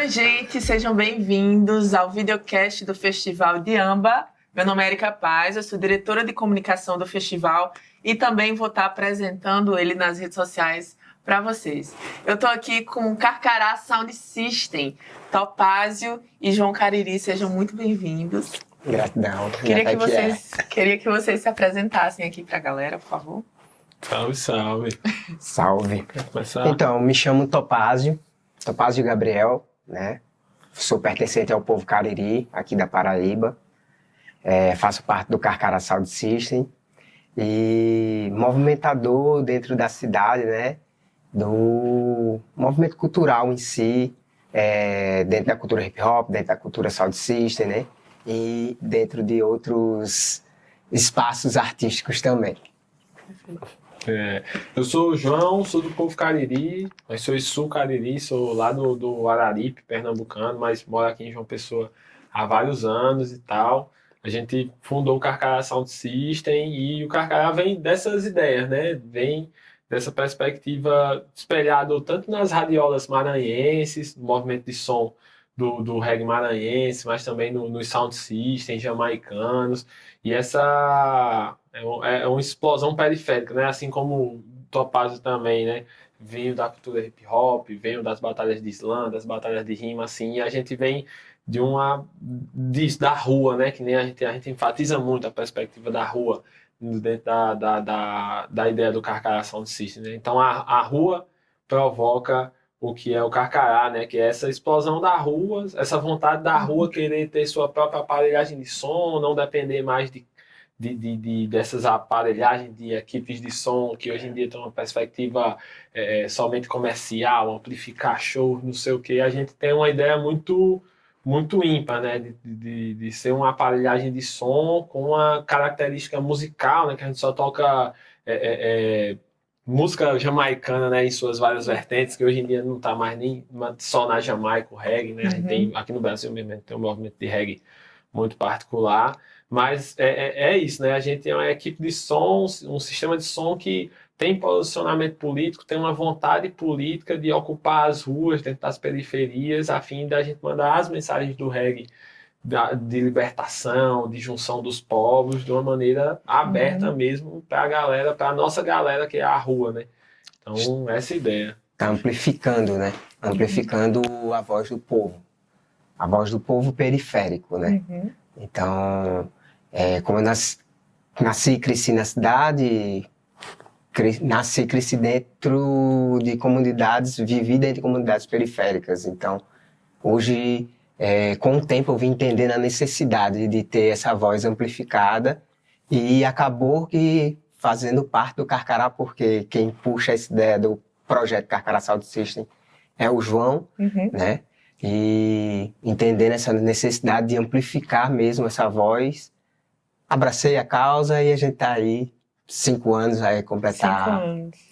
Oi, gente, sejam bem-vindos ao videocast do Festival de Amba. Meu nome é Erika Paz, eu sou diretora de comunicação do festival e também vou estar apresentando ele nas redes sociais para vocês. Eu estou aqui com Carcará Sound System, Topázio e João Cariri, sejam muito bem-vindos. Gratidão. Queria que vocês se apresentassem aqui para a galera, por favor. Salve, salve. Salve. Quer começar? Então, me chamo Topázio Gabriel, né? Sou pertencente ao povo Cariri, aqui da Paraíba. Faço parte do Carcará Sound System e movimentador dentro da cidade, né? Do movimento cultural em si, dentro da cultura hip hop, dentro da cultura Sound System, né? E dentro de outros espaços artísticos também. Eu sou o João, sou do povo Cariri, mas sou sul Cariri, sou lá do Araripe, pernambucano, mas moro aqui em João Pessoa há vários anos e tal. A gente fundou o Carcará Sound System e o Carcará vem dessas ideias, né? Vem dessa perspectiva espelhado tanto nas radiolas maranhenses, no movimento de som do reggae maranhense, mas também nos sound systems jamaicanos. E essa é uma explosão periférica, né? Assim como o Topázio também, né? Veio da cultura hip hop, veio das batalhas de slam, das batalhas de rima, assim, e a gente vem da rua, né? Que nem a gente enfatiza muito a perspectiva da rua dentro da ideia do Carcará Sound System, né? Então a rua provoca o que é o Carcará, né? Que é essa explosão da rua, essa vontade da rua querer ter sua própria aparelhagem de som, não depender mais dessas aparelhagens de equipes de som que hoje em dia tem uma perspectiva somente comercial, amplificar shows, não sei o que. A gente tem uma ideia muito ímpar, né? De ser uma aparelhagem de som com uma característica musical, né? Que a gente só toca música jamaicana, né, em suas várias vertentes, que hoje em dia não está mais nem só na Jamaica, o reggae, né? A gente tem, aqui no Brasil mesmo, tem um movimento de reggae muito particular, mas é isso, né? A gente tem uma equipe de som, um sistema de som que tem posicionamento político, tem uma vontade política de ocupar as ruas dentro das periferias, a fim da gente mandar as mensagens do reggae de libertação, de junção dos povos, de uma maneira aberta mesmo para a galera, para a nossa galera que é a rua, né? Então, essa é a ideia. Tá amplificando, né? Amplificando a voz do povo. A voz do povo periférico, né? Então, como eu nasci e cresci na cidade, nasci e cresci dentro de comunidades, vivi dentro de comunidades periféricas. Então, hoje, com o tempo, eu vim entendendo a necessidade de ter essa voz amplificada e acabou que fazendo parte do Carcará, porque quem puxa essa ideia do projeto Carcará Sound System é o João, né? E entendendo essa necessidade de amplificar mesmo essa voz, abracei a causa e a gente tá aí 5 anos, vai completar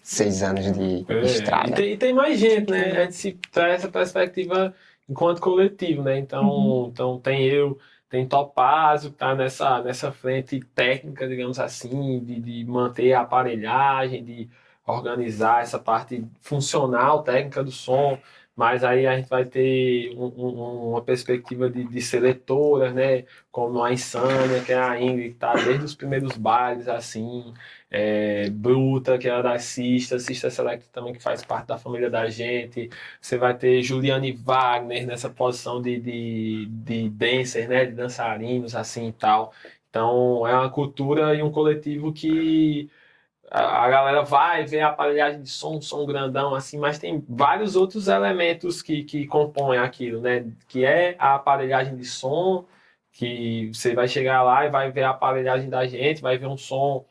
6 anos de estrada. E tem mais gente, né? A gente se traz essa perspectiva enquanto coletivo, né? Então tem Topázio que tá nessa frente técnica, digamos assim, de manter a aparelhagem, de organizar essa parte funcional, técnica do som, mas aí a gente vai ter uma perspectiva de seletoras, né? Como a Insânia, que é a Ingrid, que tá desde os primeiros bailes, assim, Bruta, que é a da Cista Select também, que faz parte da família da gente. Você vai ter Juliane Wagner nessa posição de dancer, né? De dançarinos, assim e tal. Então, é uma cultura e um coletivo que a galera vai ver a aparelhagem de som, um som grandão, assim, mas tem vários outros elementos que compõem aquilo, né? Que é a aparelhagem de som, que você vai chegar lá e vai ver a aparelhagem da gente, vai ver um som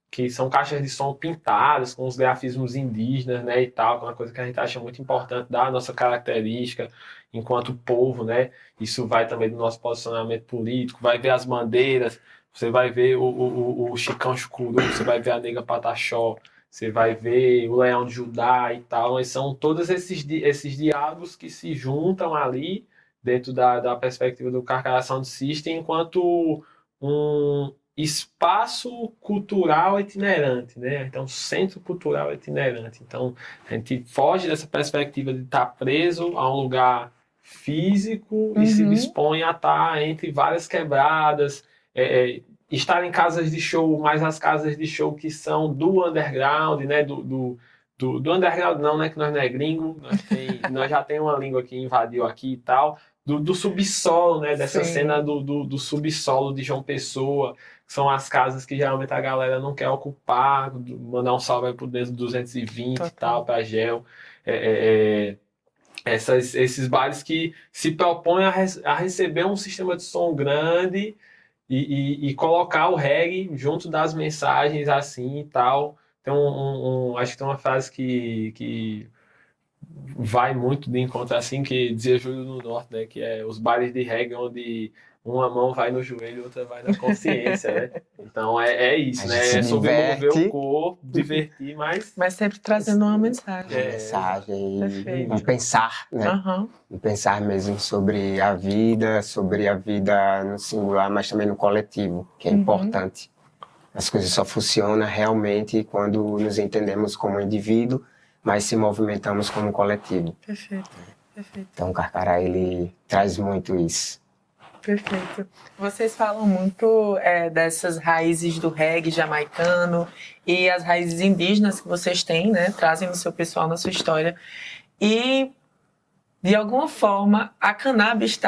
que são caixas de som pintadas com os grafismos indígenas, né, e tal, que é uma coisa que a gente acha muito importante da nossa característica enquanto povo, né? Isso vai também do nosso posicionamento político, vai ver as bandeiras, você vai ver o Chicão Chucuru, você vai ver a Nega Pataxó, você vai ver o Leão de Judá e tal, mas são todos esses diálogos que se juntam ali dentro da perspectiva do Carcará Sound System enquanto um espaço cultural itinerante, né? Então, centro cultural itinerante. Então, a gente foge dessa perspectiva de estar preso a um lugar físico e se dispõe a estar entre várias quebradas, estar em casas de show, mas as casas de show que são do underground, né? Do underground não, né? Que nós não é gringo, nós já tem uma língua que invadiu aqui e tal. Do subsolo, né? Dessa Sim. cena do subsolo de João Pessoa, que são as casas que geralmente a galera não quer ocupar, mandar um salve aí pro 220 e tal, pra Gel. Esses bares que se propõem a receber um sistema de som grande e colocar o reggae junto das mensagens assim e tal. Tem acho que tem uma frase que vai muito de encontro assim, que dizia Júlio no Norte, né? Que é os bares de reggae onde uma mão vai no joelho e outra vai na consciência, né? Então é isso, A né? gente se É sobre mover diverte. o corpo, divertir, mas Mas sempre trazendo uma mensagem. Mensagem, Perfeito. um pensar, né? Aham. Um pensar mesmo sobre a vida no singular, mas também no coletivo, que é importante. As coisas só funcionam realmente quando nos entendemos como indivíduo, mas se movimentamos como coletivo. Perfeito. Perfeito. Então o Carcará, ele traz muito isso. Perfeito. Vocês falam muito dessas raízes do reggae jamaicano e as raízes indígenas que vocês têm, né? Trazem no seu pessoal, na sua história. E, de alguma forma, a cannabis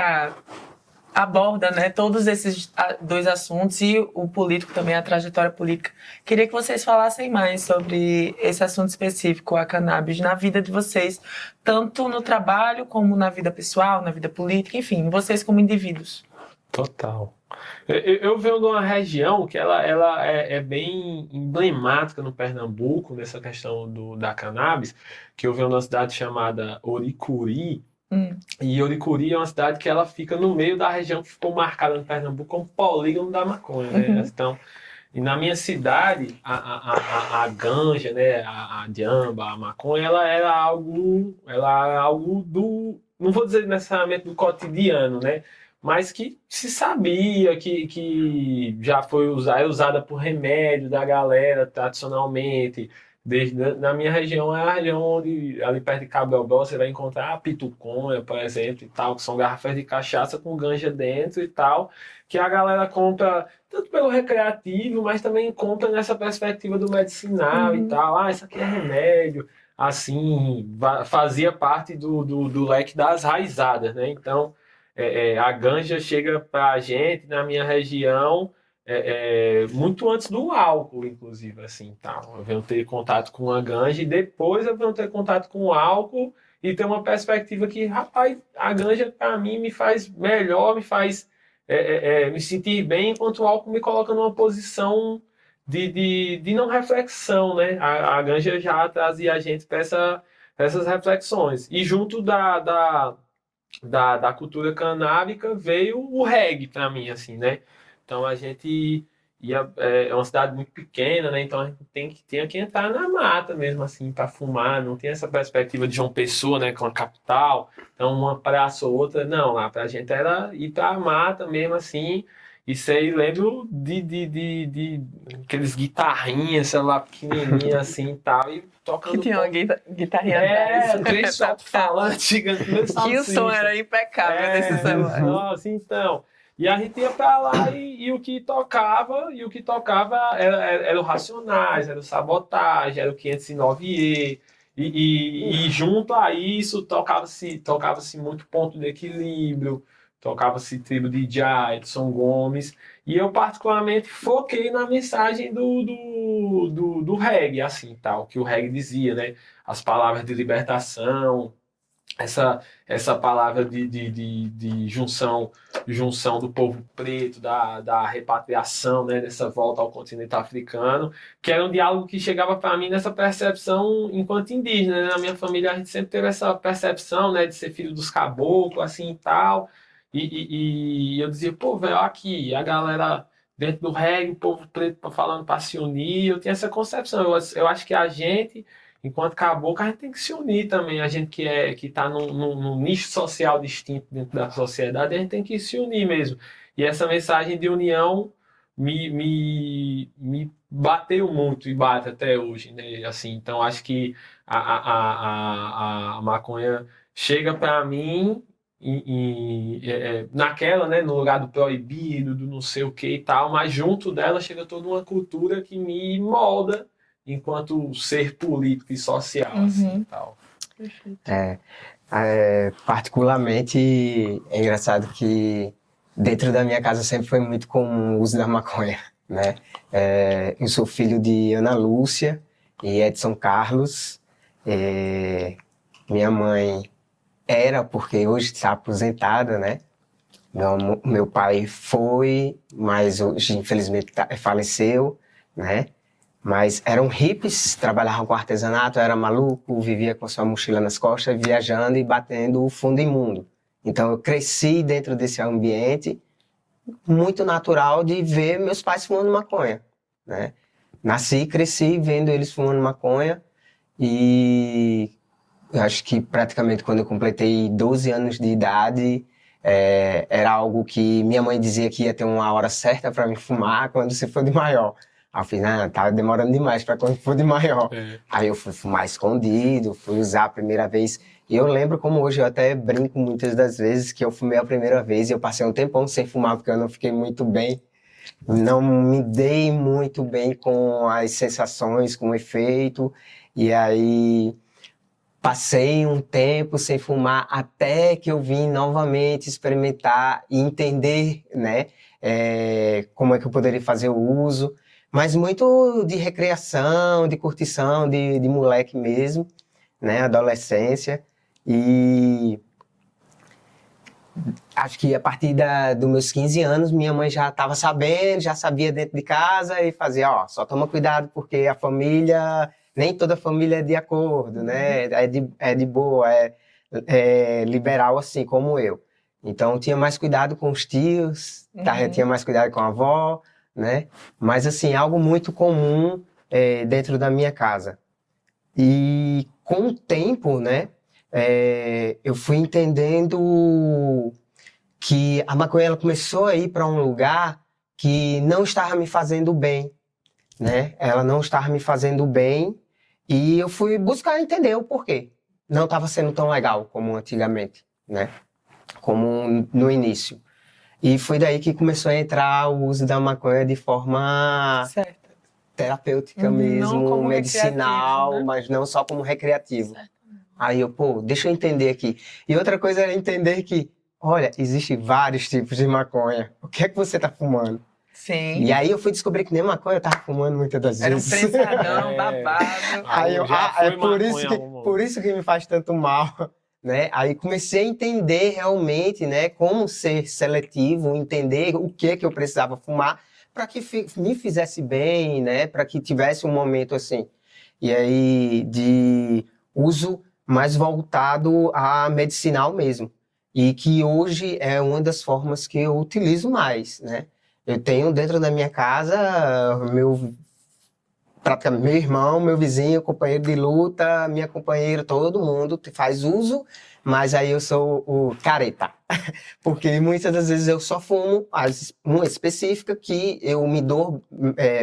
aborda, né, todos esses dois assuntos e o político também, a trajetória política. Queria que vocês falassem mais sobre esse assunto específico, a cannabis, na vida de vocês, tanto no trabalho como na vida pessoal, na vida política, enfim, vocês como indivíduos. Total. Eu venho de uma região que ela é bem emblemática no Pernambuco, nessa questão da cannabis, que eu venho de uma cidade chamada Oricuri, e Oricuri é uma cidade que ela fica no meio da região que ficou marcada no Pernambuco como polígono da maconha, né? Então, e na minha cidade, a ganja, né, a diamba, a maconha, ela era algo não vou dizer necessariamente do cotidiano, né? Mas que se sabia que já é usada por remédio da galera tradicionalmente. Na minha região, é a região onde, ali perto de Cabo Delgado, você vai encontrar a pituconha, por exemplo, e tal, que são garrafas de cachaça com ganja dentro e tal, que a galera compra tanto pelo recreativo, mas também compra nessa perspectiva do medicinal e tal. Ah, isso aqui é remédio. Assim, fazia parte do leque das raizadas, né? Então, a ganja chega para a gente, na minha região, muito antes do álcool, inclusive, assim, tal. Eu venho ter contato com a ganja e depois eu venho ter contato com o álcool e ter uma perspectiva que, rapaz, a ganja para mim me faz melhor, me faz me sentir bem, enquanto o álcool me coloca numa posição de não reflexão, né? A ganja já trazia a gente para essas reflexões. E junto da cultura canábica veio o reggae para mim, assim, né? Então a gente é uma cidade muito pequena, né? Então a gente tinha que entrar na mata mesmo, assim, para fumar. Não tem essa perspectiva de João Pessoa, né? Com a capital. Então uma praça ou outra, não. Lá pra gente era ir pra mata mesmo, assim. Isso aí lembro de aqueles guitarrinhas, sei lá, pequenininhas assim e tal. E tocando. Que tinha uma guitarrinha atrás. Três alto-falantes gigantes. Que o som era impecável desse celular. Nossa, então. E a gente ia pra lá e o que tocava era o Racionais, era o Sabotagem, era o 509E. E junto a isso tocava-se muito Ponto de Equilíbrio, tocava-se Tribo de Jah, Edson Gomes. E eu particularmente foquei na mensagem do reggae, assim, tal, que o reggae dizia, né? As palavras de libertação, essa palavra de junção do povo preto, da repatriação, né, dessa volta ao continente africano, que era um diálogo que chegava para mim nessa percepção enquanto indígena, né? Na minha família a gente sempre teve essa percepção, né, de ser filho dos caboclos, assim e tal, e eu dizia, pô, velho, aqui, a galera dentro do reggae, o povo preto falando para se unir, eu tinha essa concepção, eu acho que a gente, enquanto caboclo, a gente tem que se unir também. A gente que está num nicho social distinto dentro da sociedade, a gente tem que se unir mesmo. E essa mensagem de união me bateu muito e bate até hoje, né? Assim, então, acho que a maconha chega para mim naquela, né, no lugar do proibido, do não sei o que e tal, mas junto dela chega toda uma cultura que me molda enquanto ser político e social, assim, e tal. Perfeito. Particularmente, é engraçado que dentro da minha casa sempre foi muito comum o uso da maconha, né? Eu sou filho de Ana Lúcia e Edson Carlos. Minha mãe era, porque hoje está aposentada, né? Meu pai foi, mas hoje infelizmente faleceu, né? Mas eram hippies, trabalhavam com artesanato, era maluco, vivia com sua mochila nas costas, viajando e batendo o fundo imundo. Então eu cresci dentro desse ambiente muito natural de ver meus pais fumando maconha, né? Nasci e cresci vendo eles fumando maconha e eu acho que praticamente quando eu completei 12 anos de idade, era algo que minha mãe dizia que ia ter uma hora certa para me fumar quando você for de maior. Aí eu fiz, não, tá demorando demais para quando for de maior. Aí eu fui fumar escondido, fui usar a primeira vez. E eu lembro como hoje, eu até brinco muitas das vezes que eu fumei a primeira vez e eu passei um tempão sem fumar porque eu não fiquei muito bem. Não me dei muito bem com as sensações, com o efeito. E aí passei um tempo sem fumar até que eu vim novamente experimentar e entender, né, como é que eu poderia fazer o uso. Mas muito de recreação, de curtição, de moleque mesmo, né, adolescência. E acho que a partir dos meus 15 anos, minha mãe já estava sabendo, já sabia dentro de casa e fazia, ó, só toma cuidado porque a família, nem toda família é de acordo, né, é de boa, é liberal assim como eu. Então tinha mais cuidado com os tios, tinha mais cuidado com a avó, né? Mas assim, algo muito comum dentro da minha casa. E com o tempo, né, eu fui entendendo que a maconha ela começou a ir para um lugar que não estava me fazendo bem, né? Ela não estava me fazendo bem e eu fui buscar entender o porquê. Não estava sendo tão legal como antigamente, né? Como no início. E foi daí que começou a entrar o uso da maconha de forma terapêutica mesmo, como medicinal, né? mas não só como recreativo. Certo. Aí eu, deixa eu entender aqui. E outra coisa era entender que, olha, existem vários tipos de maconha. O que é que você tá fumando? Sim. E aí eu fui descobrir que nem maconha eu tava fumando muitas das vezes. Era um prensadão, babado. Aí eu, por isso que me faz tanto mal. Né? Aí comecei a entender realmente, né, como ser seletivo, entender o que eu precisava fumar para que me fizesse bem, né, para que tivesse um momento assim. E aí de uso mais voltado a medicinal mesmo. E que hoje é uma das formas que eu utilizo mais, né? Eu tenho dentro da minha casa praticamente meu irmão, meu vizinho, companheiro de luta, minha companheira, todo mundo faz uso, mas aí eu sou o careta. Porque muitas das vezes eu só fumo uma específica que eu me dou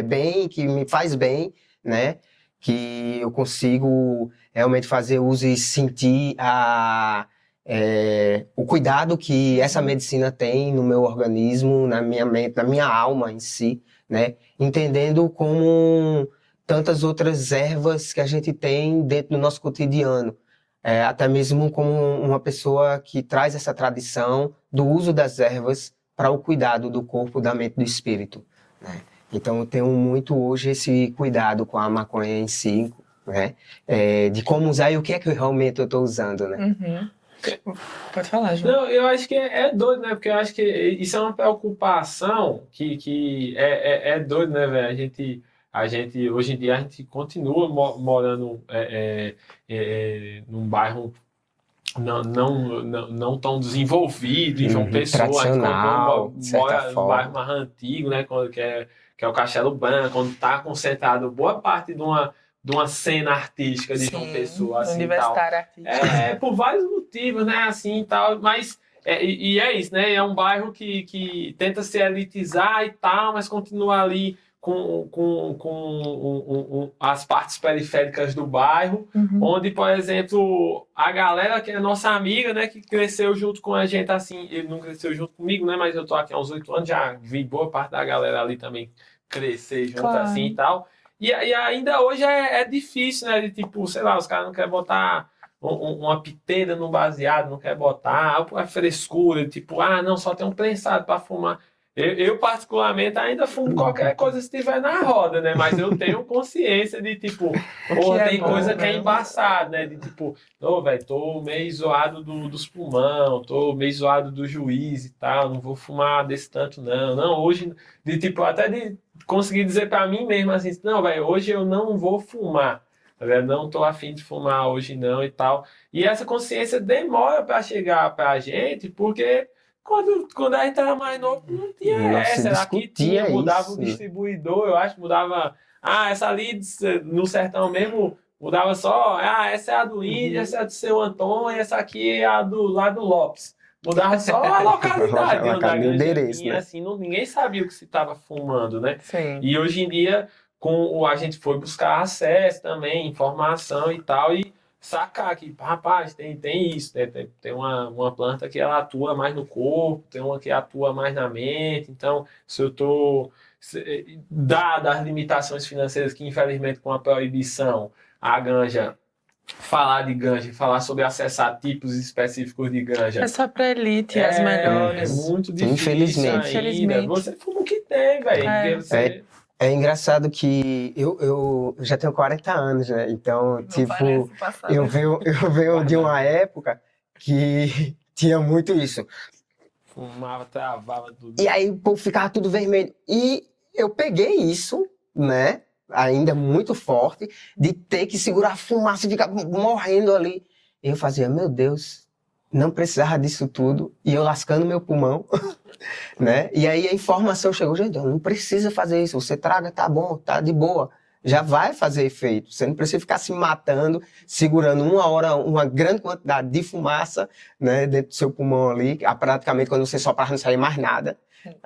bem, que me faz bem, né? Que eu consigo realmente fazer uso e sentir o cuidado que essa medicina tem no meu organismo, na minha mente, na minha alma em si, né? Entendendo como tantas outras ervas que a gente tem dentro do nosso cotidiano. Até mesmo como uma pessoa que traz essa tradição do uso das ervas para o cuidado do corpo, da mente e do espírito, né? Então eu tenho muito hoje esse cuidado com a maconha em si, né? De como usar e o que é que realmente eu estou usando, né? Uhum. Pode falar, João. Não, eu acho que é doido, né? Porque eu acho que isso é uma preocupação que é doido, né, velho? A gente, hoje em dia, a gente continua morando num bairro não tão desenvolvido, em João Pessoa. Tradicional, A gente mora num bairro mais antigo, né? Que é o Castelo Branco, onde está concentrado boa parte de uma cena artística de João Pessoa, assim, universitária artística. Por vários motivos, né, assim, tal, mas e é isso, né, é um bairro que tenta se elitizar e tal, mas continua ali as partes periféricas do bairro, onde, por exemplo, a galera que é nossa amiga, né, que cresceu junto com a gente, assim, ele não cresceu junto comigo, né, mas eu tô aqui há uns 8 anos, já vi boa parte da galera ali também crescer junto, Claro. assim, e tal. E ainda hoje é difícil, né, de tipo, sei lá, os caras não querem botar uma piteira no baseado, não quer botar, a frescura, tipo, não, só tem um prensado para fumar. Eu, particularmente, ainda fumo qualquer coisa se tiver na roda, né? Mas eu tenho consciência de, tipo, porra, tem coisa que é embaçada, né? De, tipo, velho, tô meio zoado dos pulmão, tô meio zoado do juiz e tal, não vou fumar desse tanto, não. Não, hoje, de, tipo, até de conseguir dizer pra mim mesmo, assim, não, velho, hoje eu não vou fumar. Não tô afim de fumar hoje não e tal. E essa consciência demora para chegar pra gente, porque quando a gente era mais novo, não tinha Não essa. se Era que tinha, discutia mudava o isso. distribuidor, eu acho, mudava. Essa ali no sertão mesmo, mudava só. Essa é a do Índio, essa é a do seu Antônio, essa aqui é a do lá do Lopes. Mudava só a localidade, onde a o endereço, vinha, né? assim, ninguém sabia o que se estava fumando, né? Sim. E hoje em dia, a gente foi buscar acesso também, informação e tal, e sacar que, rapaz, tem isso, tem uma planta que ela atua mais no corpo, tem uma que atua mais na mente, então, se eu tô, dadas as limitações financeiras que, infelizmente, com a proibição, a ganja, falar de ganja, falar sobre acessar tipos específicos de ganja, É só pra elite, as melhores. muito difícil Infelizmente. ainda. Infelizmente. Você fuma o que tem, velho. É engraçado que eu já tenho 40 anos, né? Então, Não tipo, parece o passado. eu venho de uma época que tinha muito isso. Fumava, travava tudo. E aí o povo ficava tudo vermelho. E eu peguei isso, né? Ainda muito forte, de ter que segurar a fumaça e ficar morrendo ali. E eu fazia, meu Deus, não precisava disso tudo. E eu lascando meu pulmão, né? E aí a informação chegou, gente, não precisa fazer isso. Você traga, tá bom, tá de boa. Já vai fazer efeito. Você não precisa ficar se matando, segurando uma hora, uma grande quantidade de fumaça, né, dentro do seu pulmão ali, praticamente quando você soprar não sair mais nada.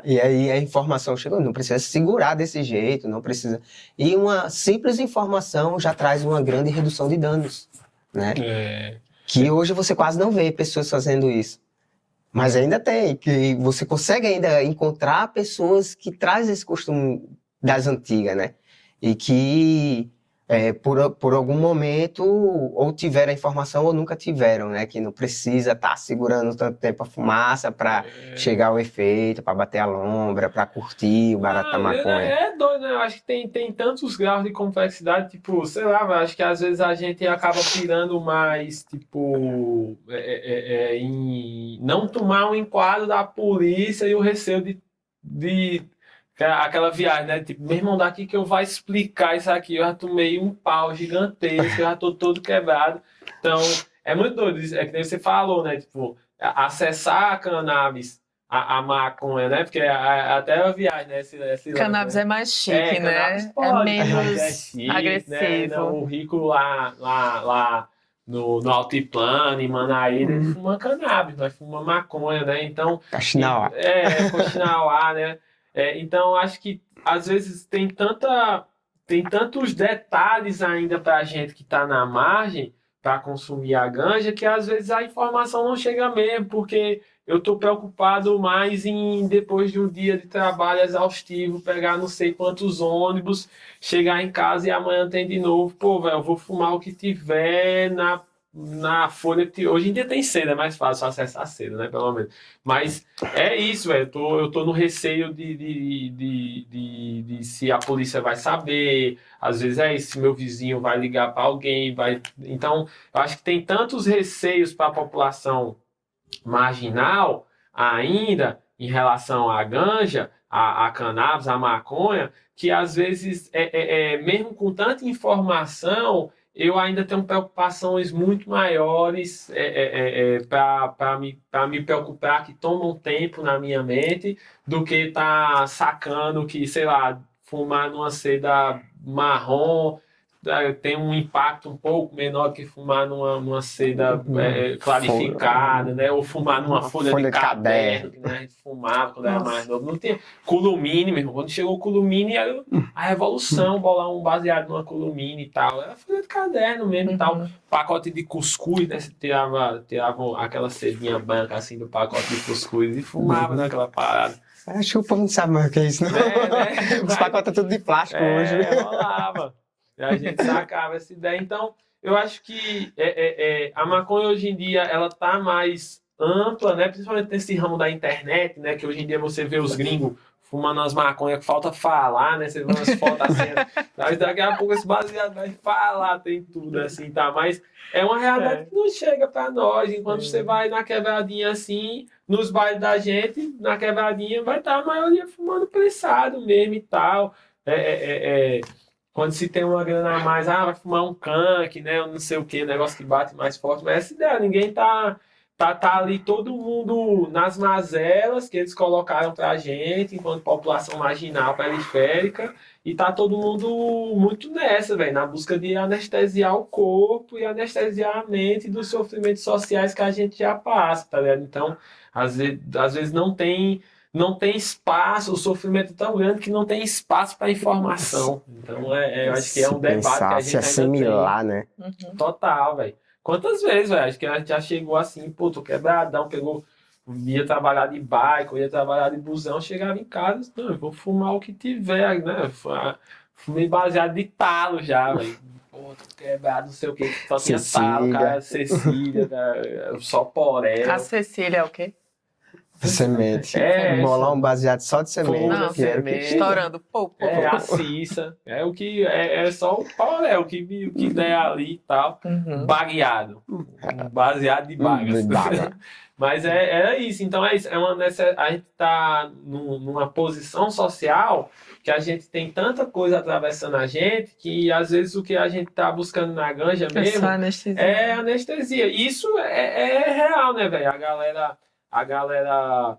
E aí a informação chegou, não precisa segurar desse jeito, não precisa. E uma simples informação já traz uma grande redução de danos, né? Que hoje você quase não vê pessoas fazendo isso. Mas ainda tem, que você consegue ainda encontrar pessoas que trazem esse costume das antigas, né? E que por algum momento ou tiveram a informação ou nunca tiveram, né? Que não precisa estar segurando tanto tempo a fumaça para chegar ao efeito, para bater a lombra, para curtir o barato da maconha. É doido, né? Eu acho que tem tantos graus de complexidade, tipo, sei lá, eu acho que às vezes a gente acaba pirando mais, tipo, em não tomar um enquadro da polícia e o receio de aquela viagem, né? Tipo, meu irmão, daqui que eu vou explicar isso aqui, eu já tomei um pau gigantesco, eu já tô todo quebrado. Então, é muito doido, é que nem você falou, né? Tipo, acessar a cannabis, a maconha, né? Porque até a viagem, né? Esse Cannabis é mais chique, né? cannabis pode, É menos é chique, agressivo. né? Não, o rico lá no Altiplano, em Manaíra, ele fuma cannabis, nós fuma maconha, né? Então, Caxinauá. Coxinauá, né? Então, acho que às vezes tem tantos detalhes ainda para a gente que está na margem para consumir a ganja que às vezes a informação não chega mesmo, porque eu estou preocupado mais em, depois de um dia de trabalho exaustivo, pegar não sei quantos ônibus, chegar em casa e amanhã tem de novo. Pô, velho, eu vou fumar o que tiver na folha. Hoje em dia tem cedo, é mais fácil acessar cedo, né? Pelo menos. Mas é isso, velho. Eu tô no receio de se a polícia vai saber. Às vezes é isso, se meu vizinho vai ligar para alguém, vai. Então, eu acho que tem tantos receios para a população marginal ainda em relação à ganja, à cannabis, à maconha, que às vezes, mesmo com tanta informação, eu ainda tenho preocupações muito maiores para me preocupar, que tomam tempo na minha mente, do que tá sacando que, sei lá, fumar numa seda marrom tem um impacto um pouco menor do que fumar numa seda clarificada, né? Ou fumar numa folha de caderno, que, né? A gente fumava quando era mais novo. Não tinha Culumine, meu irmão. Quando chegou o Culumine, era a revolução, bolar um baseado numa Culumine e tal. Era folha de caderno mesmo e tal. Pacote de cuscuz, né? Você tirava aquela sedinha branca assim do pacote de cuscuz e fumava naquela parada. Acho que o povo não sabe mais o que é isso, não. Né? Os pacotes é tudo de plástico hoje. Rolava. E a gente sacava essa ideia. Então, eu acho que a maconha hoje em dia, ela tá mais ampla, né? Principalmente nesse ramo da internet, né? Que hoje em dia você vê os gringos fumando as maconhas que falta falar, né? Você vê umas fotos assim, mas daqui a pouco esse baseado vai falar, tem tudo assim, tá? Mas é uma realidade que não chega pra nós. Enquanto você vai na quebradinha assim, nos bailes da gente, na quebradinha vai estar a maioria fumando prensado mesmo e tal. Quando se tem uma grana a mais, vai fumar um canque, né? Eu não sei o que, negócio que bate mais forte, mas essa ideia, ninguém tá ali todo mundo nas mazelas que eles colocaram pra gente, enquanto população marginal, periférica, e tá todo mundo muito nessa, velho, na busca de anestesiar o corpo e anestesiar a mente dos sofrimentos sociais que a gente já passa, tá ligado? Então, às vezes não tem espaço, o sofrimento é tão grande que não tem espaço para informação. Então, eu acho que é um debate que a gente se assimilar, ainda né? tem. Total, velho. Quantas vezes, velho? Acho que a gente já chegou assim, pô, tô quebradão, ia trabalhar de bike, ia trabalhar de busão, chegava em casa, não, eu vou fumar o que tiver, né? Fumei baseado de talo já, velho. Pô, tô quebrado, não sei o que, só tinha talo, cara, Cecília, só poré. A Cecília é o quê? Semente. Bolar um baseado só de semente. Não, que era o que estourando. Pô. A cissa. É o que é só o poré, o que der ali e tal. Bagueado. Baseado de bagas. Mas era isso. Então é isso. A gente tá numa posição social que a gente tem tanta coisa atravessando a gente que às vezes o que a gente tá buscando na ganja mesmo é anestesia. Isso é real, né, velho? A galera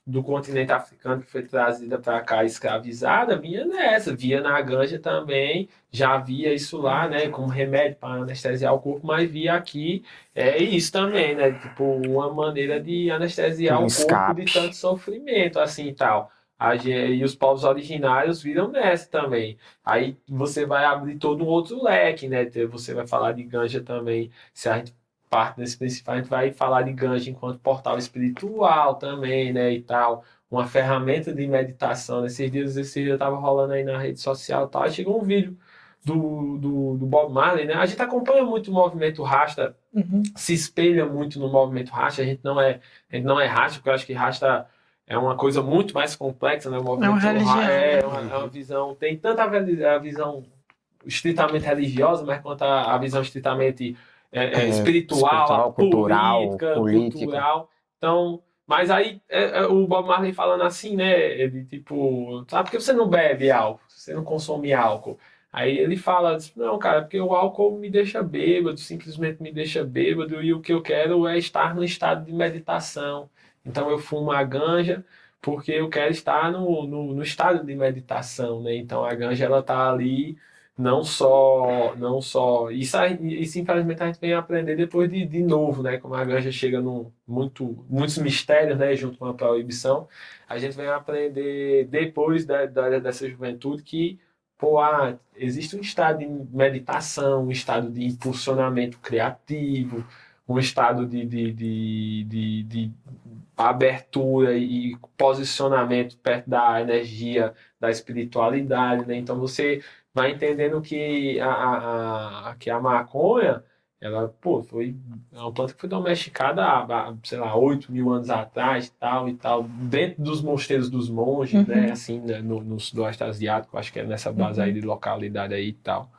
do continente africano que foi trazida para cá escravizada vinha via na ganja também, já via isso lá, né, como remédio para anestesiar o corpo, mas via aqui isso também, né, tipo uma maneira de anestesiar o corpo de tanto sofrimento, assim e tal. E os povos originários viram nessa também. Aí você vai abrir todo um outro leque, né? Você vai falar de ganja também, se a gente parte desse princípio, a gente vai falar de ganja enquanto portal espiritual também, né, e tal, uma ferramenta de meditação. Esses dias eu tava rolando aí na rede social e tal, e chegou um vídeo do Bob Marley, né, a gente acompanha muito o movimento Rasta, se espelha muito no movimento Rasta, a gente não é Rasta, porque eu acho que Rasta é uma coisa muito mais complexa, né, o movimento Rasta uma visão, tem tanto a visão estritamente religiosa, mas quanto a visão estritamente espiritual, cultural. cultural. Então, mas aí o Bob Marley falando assim, né? Ele tipo, sabe por que você não bebe álcool? Você não consome álcool? Aí ele fala, não, cara, porque o álcool me deixa bêbado, simplesmente me deixa bêbado, e o que eu quero é estar no estado de meditação. Então eu fumo a ganja porque eu quero estar no estado de meditação, né? Então a ganja ela tá ali não só isso infelizmente a gente vem aprender depois de novo, né? Como a ganja chega muitos mistérios, né? Junto com a proibição, a gente vem aprender depois dessa juventude que existe um estado de meditação, um estado de impulsionamento criativo, um estado de abertura e posicionamento perto da energia da espiritualidade, né? Então você vai entendendo que que a maconha, ela, foi uma planta que foi domesticada sei lá, 8.000 anos atrás, e tal, dentro dos mosteiros dos monges, né, assim, né, no sudoeste asiático, acho que é nessa base aí de localidade aí e tal.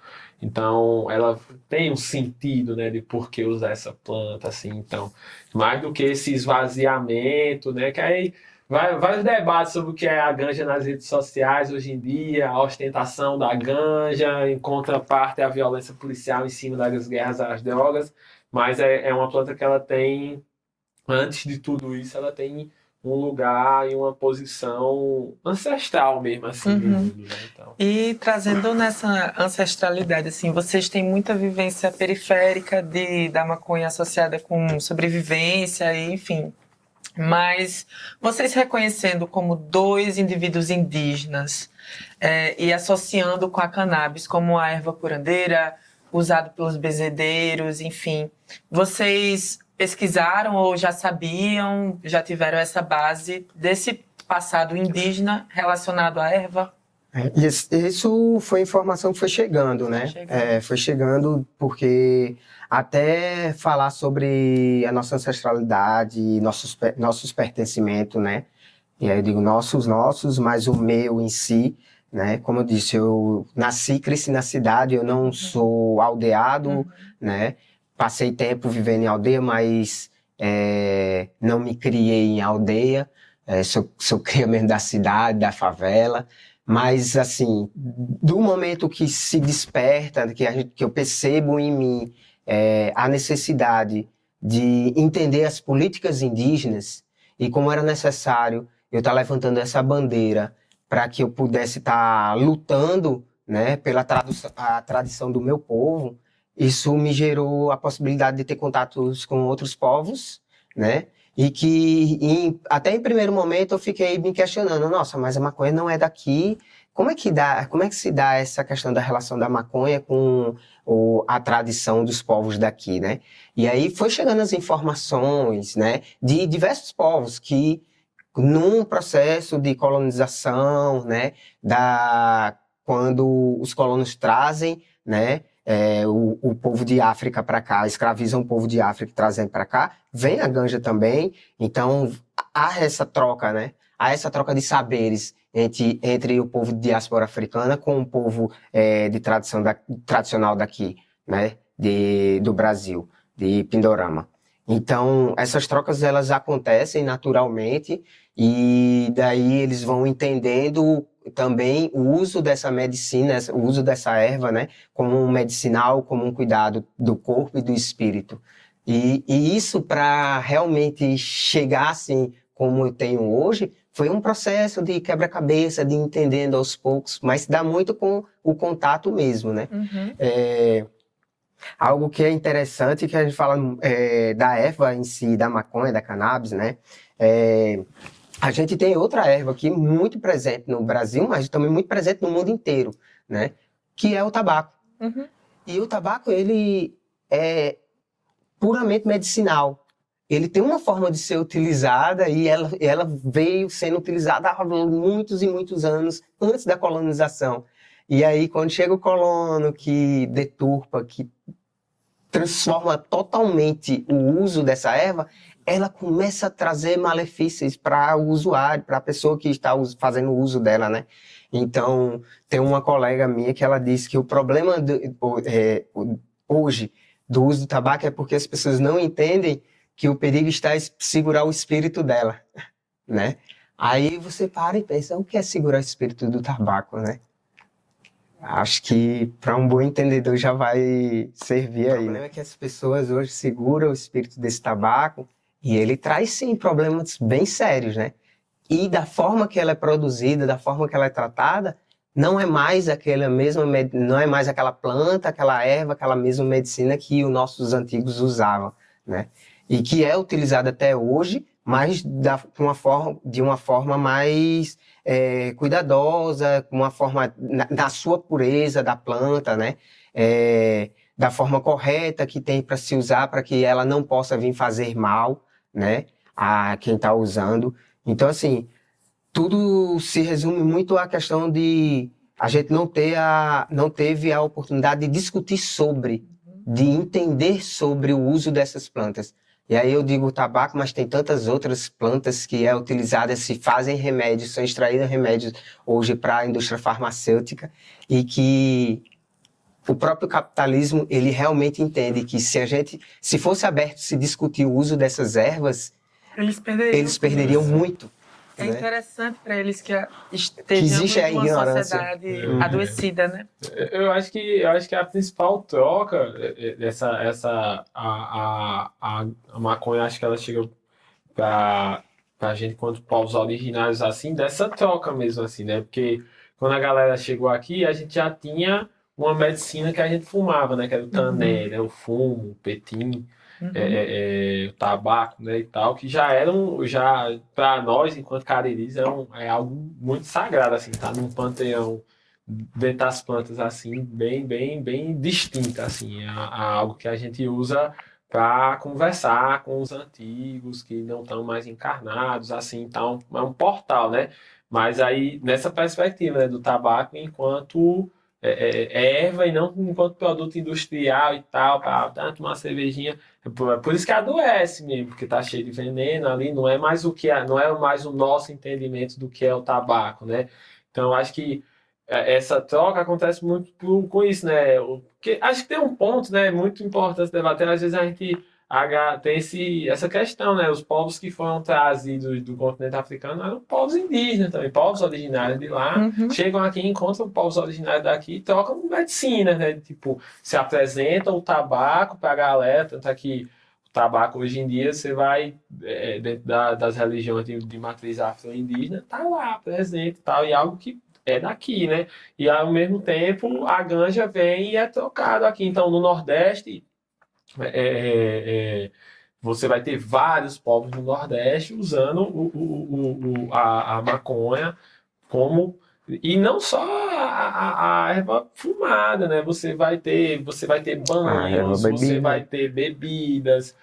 Então, ela tem um sentido, né, de por que usar essa planta, assim, então, mais do que esse esvaziamento, né, que aí vários debates sobre o que é a ganja nas redes sociais hoje em dia, a ostentação da ganja, em contraparte à violência policial em cima das guerras às drogas, mas é uma planta que ela tem, antes de tudo isso, ela tem um lugar e uma posição ancestral mesmo, assim, no mundo, né? Então, E trazendo nessa ancestralidade, assim, vocês têm muita vivência periférica da maconha associada com sobrevivência, e, enfim. Mas vocês reconhecendo como dois indivíduos indígenas e associando com a cannabis como a erva curandeira, usado pelos bezedeiros, enfim, vocês pesquisaram ou já sabiam, já tiveram essa base desse passado indígena relacionado à erva? Isso foi informação que foi chegando, né? Foi chegando porque até falar sobre a nossa ancestralidade, nossos pertencimentos, né? E aí eu digo nossos, mas o meu em si, né? Como eu disse, eu nasci, cresci na cidade, eu não sou aldeado, né? Passei tempo vivendo em aldeia, mas não me criei em aldeia. Sou cria mesmo da cidade, da favela. Mas, assim, do momento que se desperta, que eu percebo em mim a necessidade de entender as políticas indígenas e como era necessário eu estar levantando essa bandeira para que eu pudesse estar lutando, né, pela a tradição do meu povo, isso me gerou a possibilidade de ter contatos com outros povos, né? E que até em primeiro momento eu fiquei me questionando, nossa, mas a maconha não é daqui. Como é que se dá essa questão da relação da maconha com a tradição dos povos daqui, né? E aí foi chegando as informações, né, de diversos povos que num processo de colonização, né, quando os colonos trazem, né, o povo de África para cá, escravizam o povo de África trazendo para cá, vem a ganja também, então há essa troca, né? Há essa troca de saberes entre o povo de diáspora africana com o povo de tradicional daqui, né? Do Brasil, de Pindorama. Então, essas trocas elas acontecem naturalmente e daí eles vão entendendo também o uso dessa medicina, o uso dessa erva, né, como um medicinal, como um cuidado do corpo e do espírito. E isso para realmente chegar assim como eu tenho hoje, foi um processo de quebra-cabeça, de entendendo aos poucos, mas dá muito com o contato mesmo, né? Algo que é interessante, que a gente fala da erva em si, da maconha, da cannabis, né? A gente tem outra erva aqui muito presente no Brasil, mas também muito presente no mundo inteiro, né? Que é o tabaco. E o tabaco, ele é puramente medicinal. Ele tem uma forma de ser utilizada e ela veio sendo utilizada há muitos e muitos anos antes da colonização. E aí, quando chega o colono que deturpa, que transforma totalmente o uso dessa erva, ela começa a trazer malefícios para o usuário, para a pessoa que está fazendo uso dela, né? Então, tem uma colega minha que ela disse que o problema hoje do uso do tabaco é porque as pessoas não entendem que o perigo está em segurar o espírito dela, né? Aí você para e pensa, o que é segurar o espírito do tabaco, né? Acho que para um bom entendedor já vai servir aí. O problema é que as pessoas hoje seguram o espírito desse tabaco e ele traz sim problemas bem sérios, né? E da forma que ela é produzida, da forma que ela é tratada, não é mais não é mais aquela planta, aquela erva, aquela mesma medicina que os nossos antigos usavam, né? E que é utilizada até hoje, mas de uma forma mais cuidadosa, uma forma da sua pureza da planta, né? Da forma correta que tem para se usar, para que ela não possa vir fazer mal, né? A quem está usando. Então, assim, tudo se resume muito à questão de a gente não teve a oportunidade de discutir de entender sobre o uso dessas plantas. E aí eu digo tabaco, mas tem tantas outras plantas que é utilizada, se fazem remédios, são extraídos remédios hoje para a indústria farmacêutica e que o próprio capitalismo, ele realmente entende que se fosse aberto se discutir o uso dessas ervas, eles perderiam muito. É interessante para eles que existe a uma ignorância. Sociedade adoecida, né? Eu acho que a principal troca a maconha, acho que ela chega para pra gente, quanto povos originários, assim, dessa troca mesmo, assim, né? Porque quando a galera chegou aqui, a gente já tinha uma medicina que a gente fumava, né? Que era o tané, né? O fumo, o petim, o tabaco, né? E tal, que já eram, já, para nós, enquanto cariris, é algo muito sagrado, assim, tá num panteão dentro das plantas, assim, bem distinta, assim, a algo que a gente usa para conversar com os antigos que não estão mais encarnados, assim, então é um portal, né? Mas aí, nessa perspectiva, né, do tabaco enquanto erva e não enquanto produto industrial e tal, para tomar uma cervejinha. É por isso que adoece mesmo, porque tá cheio de veneno ali, não é mais o que é, não é mais o nosso entendimento do que é o tabaco, né? Então, eu acho que essa troca acontece muito com isso, né? Porque acho que tem um ponto, né, muito importante debater. Às vezes a gente tem essa questão, né? Os povos que foram trazidos do continente africano eram povos indígenas também, povos originários de lá. Chegam aqui, encontram povos originários daqui e trocam medicina, né? Tipo, se apresentam o tabaco para a galera, tanto é que o tabaco hoje em dia você vai dentro das religiões de matriz afro-indígena, tá lá presente e tal, e é algo que é daqui, né? E ao mesmo tempo a ganja vem e é trocado aqui. Então no Nordeste você vai ter vários povos no Nordeste usando a maconha como e não só a erva fumada, né? Você vai ter banhos, você vai ter bebidas,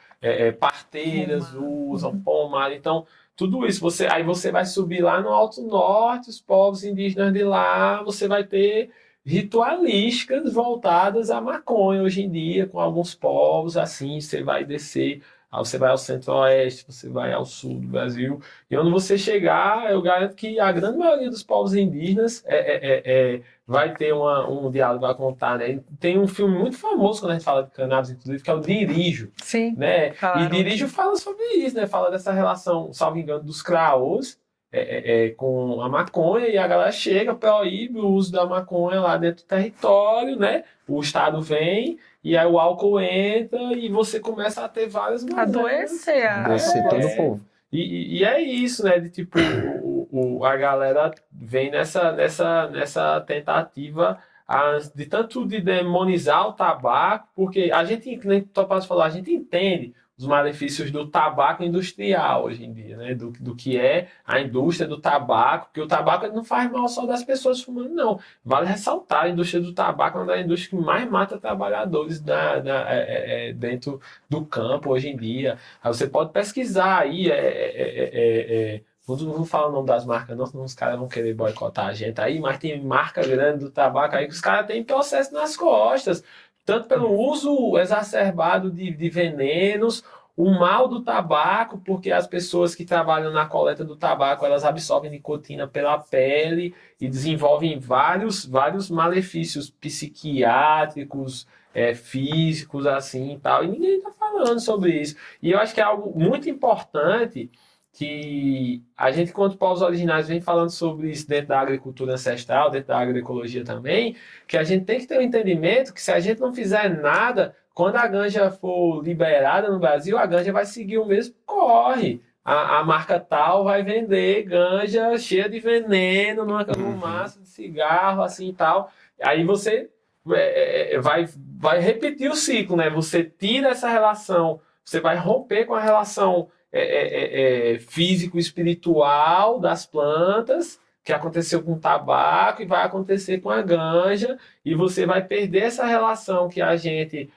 parteiras usam pomada, então tudo isso aí você vai subir lá no Alto Norte, os povos indígenas de lá, você vai ter ritualísticas voltadas à maconha hoje em dia, com alguns povos, assim, você vai descer, aí você vai ao centro-oeste, você vai ao sul do Brasil, e onde você chegar, eu garanto que a grande maioria dos povos indígenas vai ter um diálogo, vai contar, né? Tem um filme muito famoso quando a gente fala de cannabis, inclusive, que é o Dirijo. Sim, né? falaram. E Dirijo fala sobre isso, né? Fala dessa relação, salvo engano, dos craôs com a maconha, e a galera chega, proíbe o uso da maconha lá dentro do território, né? O Estado vem, e aí o álcool entra, e você começa a ter várias maneiras. Adoecer. Adoecer todo o povo. E é isso, né? De tipo, a galera vem nessa tentativa de tanto de demonizar o tabaco, porque a gente, que nem o Topaz falou, a gente entende os malefícios do tabaco industrial hoje em dia, né? Do que é a indústria do tabaco, porque o tabaco não faz mal só das pessoas fumando, não. Vale ressaltar, a indústria do tabaco é uma das indústrias que mais mata trabalhadores dentro do campo hoje em dia. Aí você pode pesquisar aí, não vou falar o nome das marcas, não, senão os caras vão querer boicotar a gente aí, mas tem marca grande do tabaco aí que os caras têm processo nas costas, tanto pelo uso exacerbado de venenos, o mal do tabaco, porque as pessoas que trabalham na coleta do tabaco, elas absorvem nicotina pela pele e desenvolvem vários malefícios psiquiátricos, físicos, assim e tal, e ninguém está falando sobre isso. E eu acho que é algo muito importante que a gente, quanto povos originários, vem falando sobre isso dentro da agricultura ancestral, dentro da agroecologia também, que a gente tem que ter um entendimento que se a gente não fizer nada, quando a ganja for liberada no Brasil, a ganja vai seguir o mesmo corre. A marca tal vai vender ganja cheia de veneno, num maço de cigarro, assim e tal. Aí você vai repetir o ciclo, né? Você tira essa relação, você vai romper com a relação físico-espiritual das plantas, que aconteceu com o tabaco e vai acontecer com a ganja, e você vai perder essa relação que a gente,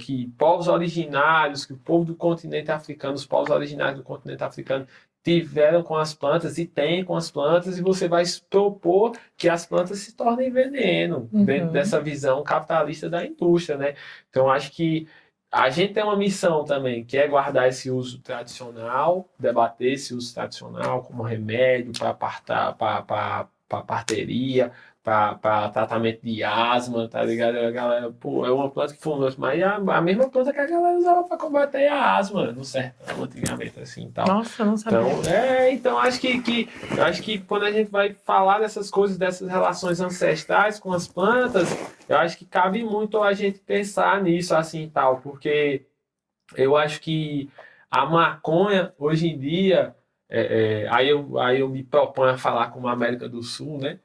que povos originários, que o povo do continente africano, os povos originários do continente africano tiveram com as plantas e têm com as plantas, e você vai propor que as plantas se tornem veneno, dentro dessa visão capitalista da indústria, né? Então, acho que a gente tem uma missão também, que é guardar esse uso tradicional, debater esse uso tradicional como remédio para parteria, para tratamento de asma, tá ligado? A galera, pô, é uma planta que fuma, mas é a mesma planta que a galera usava para combater a asma no sertão antigamente, assim, tal. Nossa, eu não sabia. Então acho que quando a gente vai falar dessas coisas, dessas relações ancestrais com as plantas, eu acho que cabe muito a gente pensar nisso, assim, tal, porque eu acho que a maconha, hoje em dia, Aí eu me proponho a falar como América do Sul, né?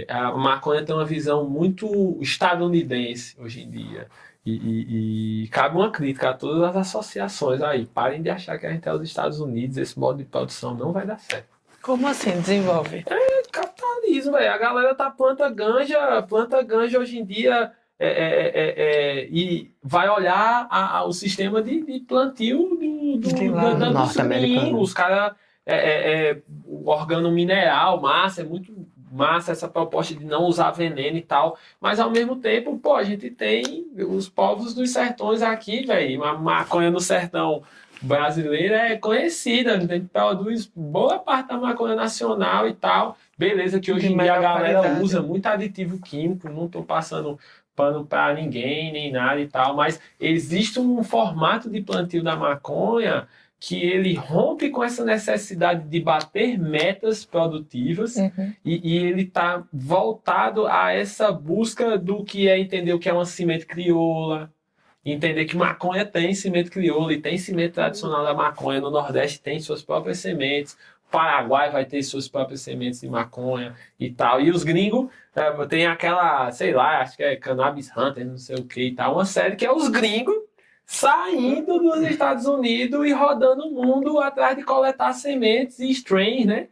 A maconha tem uma visão muito estadunidense hoje em dia. E cabe uma crítica a todas as associações aí. Parem de achar que a gente é os Estados Unidos, esse modo de produção não vai dar certo. Como assim? Desenvolve. Capitalismo, velho. A galera tá planta ganja hoje em dia e vai olhar o sistema de plantio dos norte-americano. gringos. Os caras, o organo mineral, massa, é muito massa essa proposta de não usar veneno e tal. Mas ao mesmo tempo, pô, a gente tem os povos dos sertões aqui, velho. A maconha no sertão brasileiro é conhecida, a gente produz boa parte da maconha nacional e tal. Beleza, que hoje em dia a galera usa muito aditivo químico, não estou passando pano para ninguém, nem nada e tal, mas existe um formato de plantio da maconha que ele rompe com essa necessidade de bater metas produtivas e ele está voltado a essa busca do que é entender o que é uma semente crioula, entender que maconha tem semente crioula e tem semente tradicional da maconha. No Nordeste tem suas próprias sementes. O Paraguai vai ter suas próprias sementes de maconha e tal. E os gringos tem aquela, sei lá, acho que é Cannabis Hunter, não sei o que e tal. Uma série que é os gringos saindo dos Estados Unidos e rodando o mundo atrás de coletar sementes e strains, né?